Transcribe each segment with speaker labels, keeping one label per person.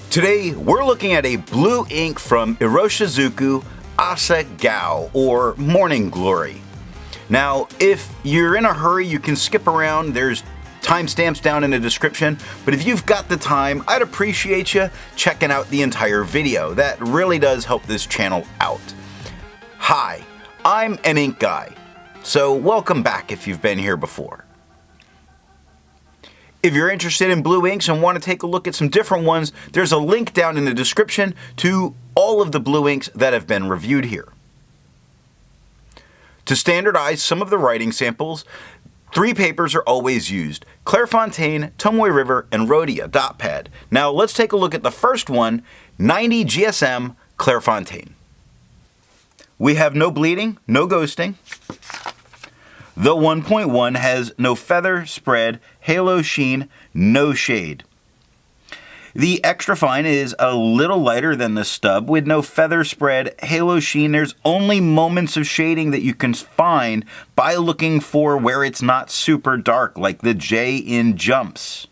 Speaker 1: Today, we're looking at a blue ink from Iroshizuku Asa gao, or Morning Glory. Now, if you're in a hurry, you can skip around. There's timestamps down in the description, but if you've got the time, I'd appreciate you checking out the entire video. That really does help this channel out. Hi, I'm an ink guy, so welcome back if you've been here before. If you're interested in blue inks and want to take a look at some different ones, there's a link down in the description to all of the blue inks that have been reviewed here. To standardize some of the writing samples, 3 papers are always used: Clairfontaine, Tomoe River, and Rhodia dot pad. Now let's take a look at the first one, 90 GSM Clairfontaine. We have no bleeding, no ghosting. The 1.1 has no feather, spread, halo sheen, no shade. The extra fine is a little lighter than the stub with no feather, spread, halo sheen. There's only moments of shading that you can find by looking for where it's not super dark, like the J in jumps.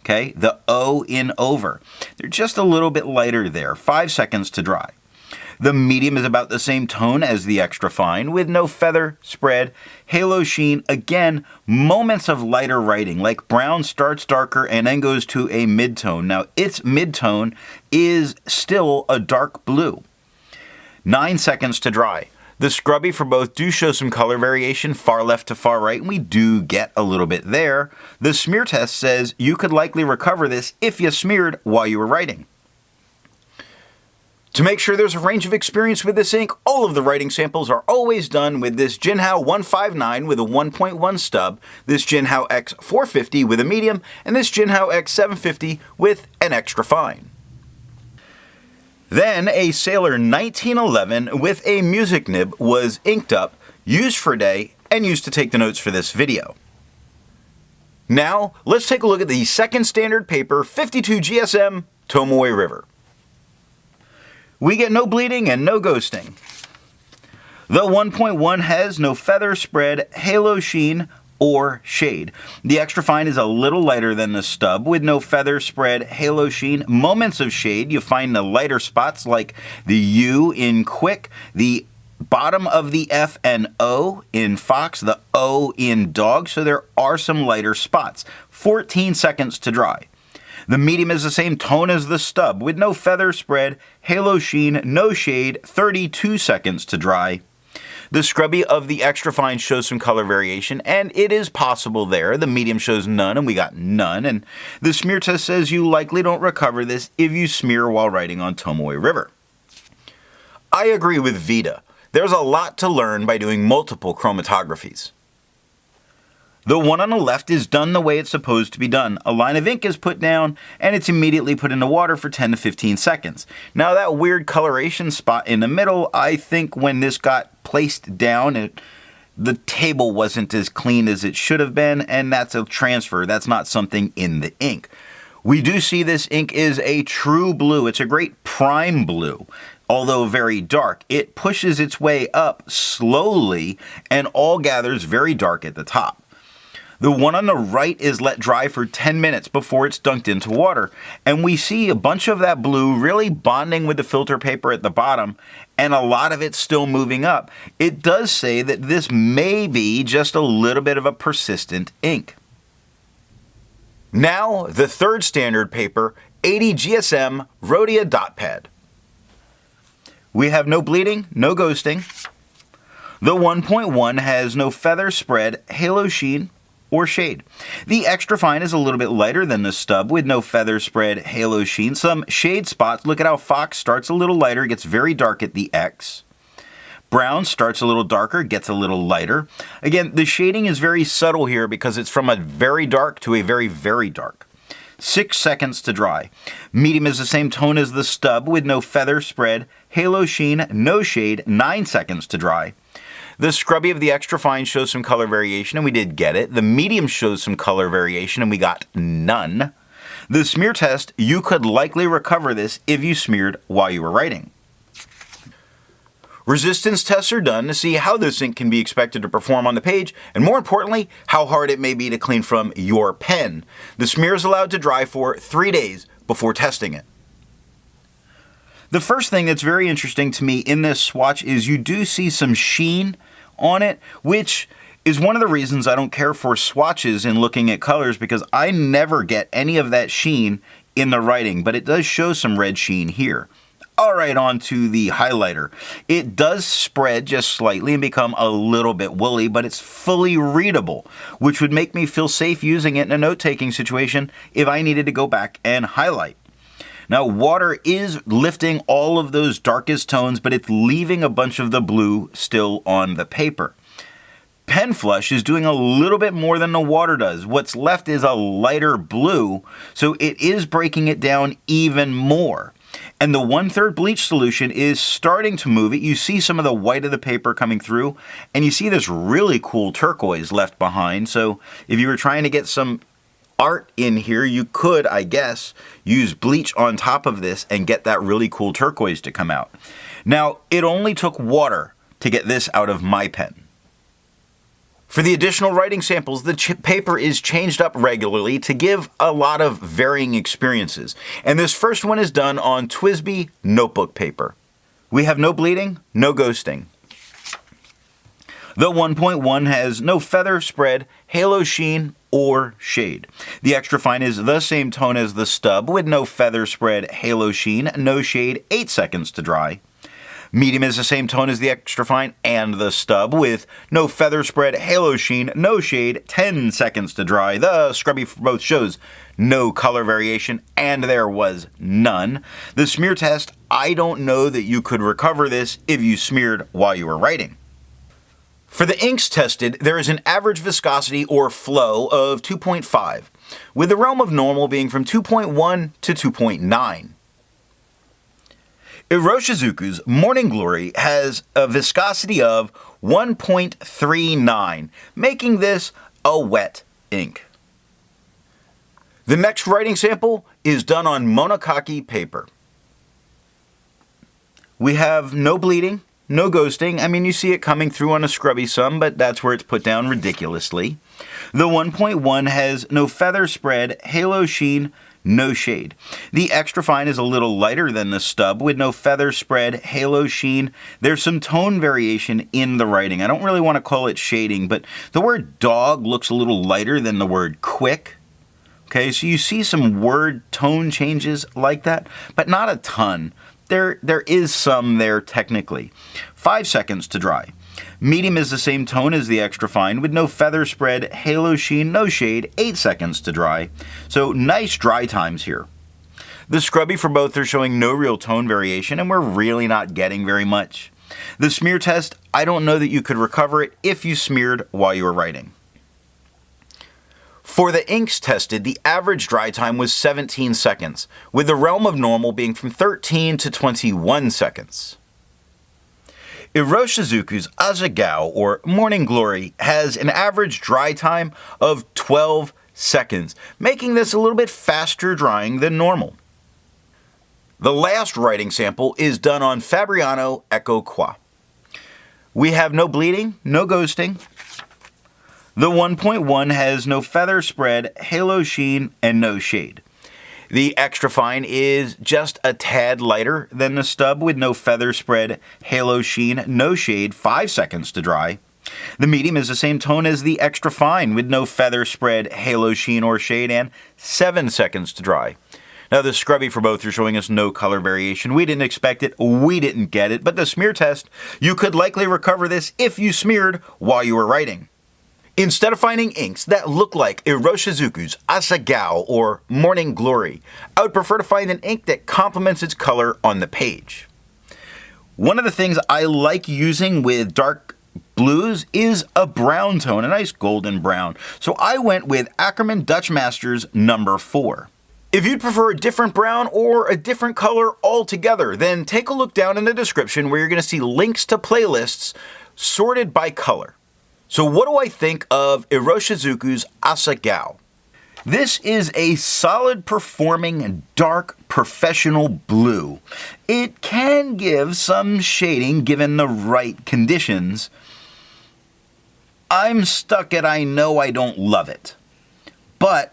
Speaker 1: Okay, the O in over. They're just a little bit lighter there. 5 seconds to dry. The medium is about the same tone as the extra fine with no feather, spread, halo sheen. Again, moments of lighter writing, like brown starts darker and then goes to a mid-tone. Now, its mid-tone is still a dark blue. 9 seconds to dry. The scrubby for both do show some color variation, far left to far right, and we do get a little bit there. The smear test says you could likely recover this if you smeared while you were writing. To make sure there's a range of experience with this ink, all of the writing samples are always done with this Jinhao 159 with a 1.1 stub, this Jinhao X 450 with a medium, and this Jinhao X 750 with an extra fine. Then a Sailor 1911 with a music nib was inked up, used for a day, and used to take the notes for this video. Now, let's take a look at the second standard paper, 52 GSM Tomoe River. We get no bleeding and no ghosting. The 1.1 has no feather, spread, halo sheen, or shade. The extra fine is a little lighter than the stub with no feather, spread, halo sheen. Moments of shade, you find the lighter spots like the U in quick, the bottom of the F and O in fox, the O in dog, so there are some lighter spots. 14 seconds to dry. The medium is the same tone as the stub with no feather, spread, halo sheen, no shade, 32 seconds to dry. The scrubby of the extra fine shows some color variation, and it is possible there. The medium shows none, and we got none. And the smear test says you likely don't recover this if you smear while writing on Tomoe River. I agree with Vita. There's a lot to learn by doing multiple chromatographies. The one on the left is done the way it's supposed to be done. A line of ink is put down, and it's immediately put into water for 10 to 15 seconds. Now that weird coloration spot in the middle, I think when this got placed down, the table wasn't as clean as it should have been, and that's a transfer. That's not something in the ink. We do see this ink is a true blue. It's a great prime blue. Although very dark, it pushes its way up slowly and all gathers very dark at the top. The one on the right is let dry for 10 minutes before it's dunked into water. And we see a bunch of that blue really bonding with the filter paper at the bottom, and a lot of it still moving up. It does say that this may be just a little bit of a persistent ink. Now, the third standard paper, 80 GSM Rhodia dot pad. We have no bleeding, no ghosting. The 1.1 has no feather, spread, halo sheen, or shade. The extra fine is a little bit lighter than the stub with no feather, spread, halo sheen. Some shade spots. Look at how fox starts a little lighter, gets very dark at the X. Brown starts a little darker, gets a little lighter. Again, the shading is very subtle here because it's from a very dark to a very, very dark. 6 seconds to dry. Medium is the same tone as the stub with no feather, spread, halo sheen, no shade, 9 seconds to dry. The scrubby of the extra fine shows some color variation, and we did get it. The medium shows some color variation, and we got none. The smear test, you could likely recover this if you smeared while you were writing. Resistance tests are done to see how this ink can be expected to perform on the page, and more importantly, how hard it may be to clean from your pen. The smear is allowed to dry for 3 days before testing it. The first thing that's very interesting to me in this swatch is you do see some sheen on it, which is one of the reasons I don't care for swatches in looking at colors, because I never get any of that sheen in the writing, but it does show some red sheen here. All right, on to the highlighter. It does spread just slightly and become a little bit woolly, but it's fully readable, which would make me feel safe using it in a note-taking situation if I needed to go back and highlight. Now, water is lifting all of those darkest tones, but it's leaving a bunch of the blue still on the paper. Pen Flush is doing a little bit more than the water does. What's left is a lighter blue, so it is breaking it down even more. And the 1/3 bleach solution is starting to move it. You see some of the white of the paper coming through, and you see this really cool turquoise left behind. So if you were trying to get some art in here, you could, I guess, use bleach on top of this and get that really cool turquoise to come out. Now, it only took water to get this out of my pen. For the additional writing samples, the paper is changed up regularly to give a lot of varying experiences. And this first one is done on TWSBI notebook paper. We have no bleeding, no ghosting. The 1.1 has no feather, spread, halo sheen, or shade. The extra fine is the same tone as the stub with no feather, spread, halo sheen, no shade, 8 seconds to dry. Medium is the same tone as the extra fine and the stub with no feather spread, halo sheen, no shade, 10 seconds to dry. The scrubby for both shows no color variation, and there was none. The smear test, I don't know that you could recover this if you smeared while you were writing. For the inks tested, there is an average viscosity or flow of 2.5, with the realm of normal being from 2.1 to 2.9. Iroshizuku's Morning Glory has a viscosity of 1.39, making this a wet ink. The next writing sample is done on Monokaki paper. We have no bleeding, no ghosting. I mean, you see it coming through on a scrubby some, but that's where it's put down ridiculously. The 1.1 has no feather spread, halo sheen, no shade. The extra fine is a little lighter than the stub with no feather spread, halo sheen. There's some tone variation in the writing. I don't really want to call it shading, but the word dog looks a little lighter than the word quick. Okay, so you see some word tone changes like that, but not a ton. There is some there technically. 5 seconds to dry. Medium is the same tone as the extra fine with no feather spread, halo sheen, no shade, 8 seconds to dry. So nice dry times here. The scrubby for both are showing no real tone variation, and we're really not getting very much. The smear test, I don't know that you could recover it if you smeared while you were writing. For the inks tested, the average dry time was 17 seconds, with the realm of normal being from 13 to 21 seconds. Iroshizuku's Asa gao, or Morning Glory, has an average dry time of 12 seconds, making this a little bit faster drying than normal. The last writing sample is done on Fabriano Echo Qua. We have no bleeding, no ghosting. The 1.1 has no feather spread, halo sheen, and no shade. The extra fine is just a tad lighter than the stub with no feather spread, halo sheen, no shade, 5 seconds to dry. The medium is the same tone as the extra fine with no feather spread, halo sheen, or shade, and 7 seconds to dry. Now the scrubby for both are showing us no color variation. We didn't expect it, we didn't get it, but the smear test, you could likely recover this if you smeared while you were writing. Instead of finding inks that look like Iroshizuku's Asa gao or Morning Glory, I would prefer to find an ink that complements its color on the page. One of the things I like using with dark blues is a brown tone, a nice golden brown. So I went with Akkerman Dutch Masters No. 4. If you'd prefer a different brown or a different color altogether, then take a look down in the description where you're going to see links to playlists sorted by color. So what do I think of Iroshizuku's Asa gao? This is a solid performing dark professional blue. It can give some shading given the right conditions. I'm stuck at I know I don't love it, but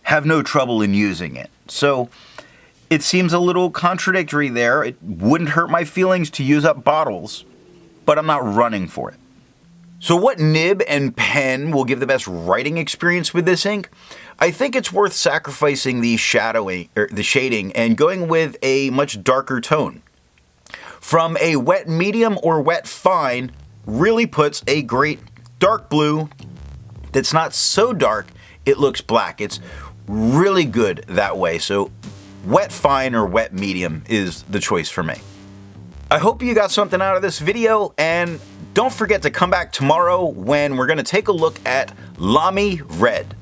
Speaker 1: have no trouble in using it. So It seems a little contradictory there. It wouldn't hurt my feelings to use up bottles, but I'm not running for it. So what nib and pen will give the best writing experience with this ink? I think it's worth sacrificing the shadowing or the shading and going with a much darker tone. From a wet medium or wet fine really puts a great dark blue that's not so dark it looks black. It's really good that way. So wet fine or wet medium is the choice for me. I hope you got something out of this video, and don't forget to come back tomorrow when we're going to take a look at Lamy Red.